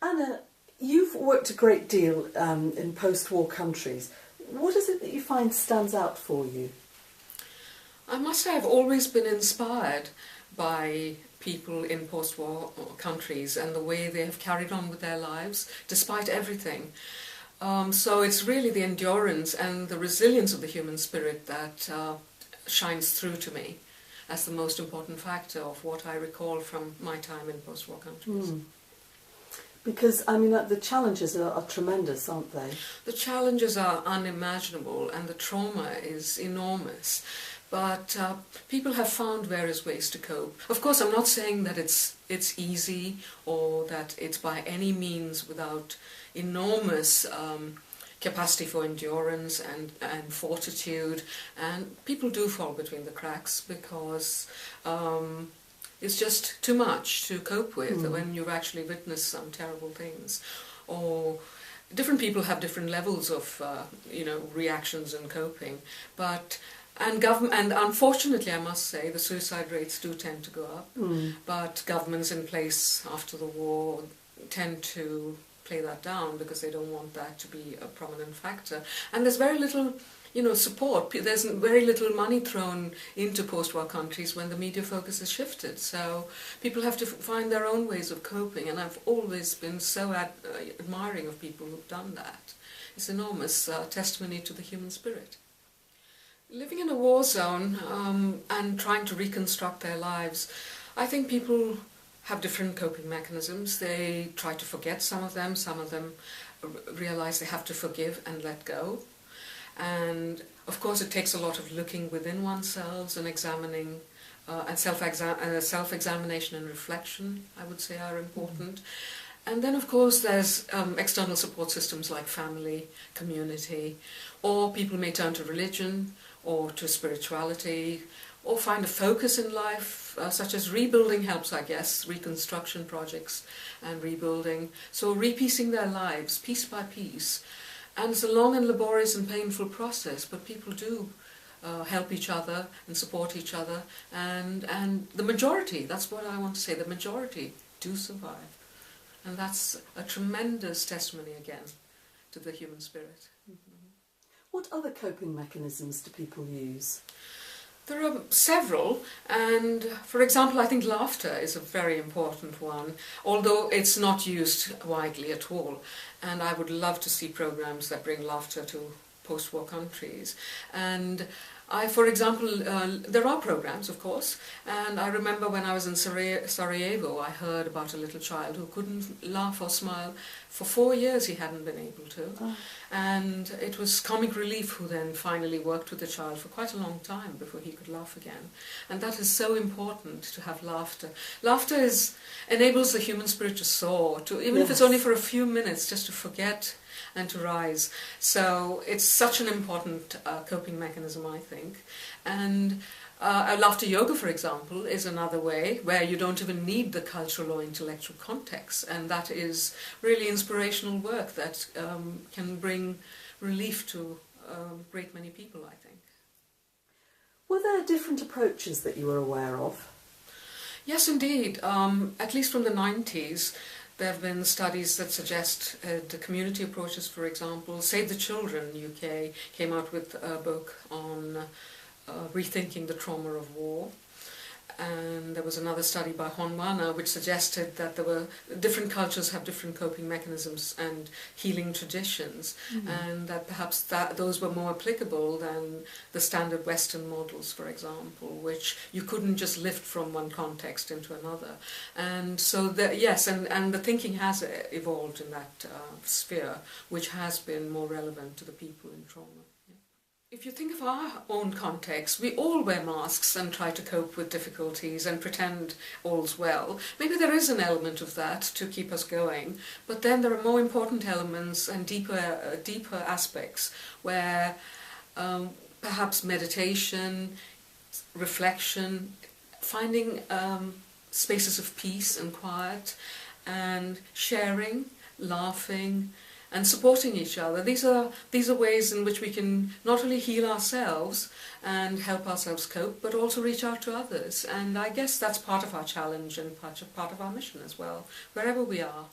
Anna, you've worked a great deal in post-war countries. What is it that you find stands out for you? I must say I've always been inspired by people in post-war countries and the way they have carried on with their lives despite everything. So it's really the endurance and the resilience of the human spirit that shines through to me as the most important factor of what I recall from my time in post-war countries. Because, I mean, the challenges are tremendous, aren't they? The challenges are unimaginable and the trauma is enormous. But people have found various ways to cope. Of course, I'm not saying that it's easy or that it's by any means without enormous capacity for endurance and fortitude. And people do fall between the cracks because it's just too much to cope with when you've actually witnessed some terrible things. Or different people have different levels of reactions and coping. And unfortunately, I must say, the suicide rates do tend to go up. But governments in place after the war tend to play that down because they don't want that to be a prominent factor. And there's very little, support. There's very little money thrown into post-war countries when the media focus has shifted. So people have to find their own ways of coping. And I've always been so admiring of people who've done that. It's enormous testimony to the human spirit. Living in a war zone and trying to reconstruct their lives, I think people have different coping mechanisms. They try to forget some of them realize they have to forgive and let go. And of course it takes a lot of looking within oneself and examining and self-examination and reflection, I would say, are important. And then, of course, there's external support systems like family, community, or people may turn to religion or to spirituality, or find a focus in life, such as rebuilding helps, I guess, reconstruction projects and rebuilding. So repiecing their lives, piece by piece. And it's a long and laborious and painful process, but people do help each other and support each other. And the majority, that's what I want to say, the majority do survive. And that's a tremendous testimony, again, to the human spirit. What other coping mechanisms do people use? There are several, and for example, I think laughter is a very important one, although it's not used widely at all. And I would love to see programs that bring laughter to post-war countries. And for example, there are programs, of course, and I remember when I was in Sarajevo, I heard about a little child who couldn't laugh or smile. For 4 years he hadn't been able to. Oh. And it was Comic Relief who then finally worked with the child for quite a long time before he could laugh again. And that is so important, to have laughter. Laughter enables the human spirit to soar, even if it's only for a few minutes, just to forget and to rise. So it's such an important coping mechanism, I think. And laughter yoga, for example, is another way where you don't even need the cultural or intellectual context, and that is really inspirational work that can bring relief to a great many people, I think. Were there different approaches that you were aware of? Yes, indeed. At least from the 90s, there have been studies that suggest the community approaches, for example. Save the Children UK came out with a book on rethinking the trauma of war. And there was another study by Honwana which suggested that there were different cultures have different coping mechanisms and healing traditions, and that perhaps those were more applicable than the standard Western models, for example, which you couldn't just lift from one context into another. And so, yes, and the thinking has evolved in that sphere, which has been more relevant to the people in trauma. If you think of our own context, we all wear masks and try to cope with difficulties and pretend all's well. Maybe there is an element of that to keep us going, but then there are more important elements and deeper aspects where perhaps meditation, reflection, finding spaces of peace and quiet, and sharing, laughing, and supporting each other. These are ways in which we can not only heal ourselves and help ourselves cope, but also reach out to others. And I guess that's part of our challenge and part of our mission as well, wherever we are.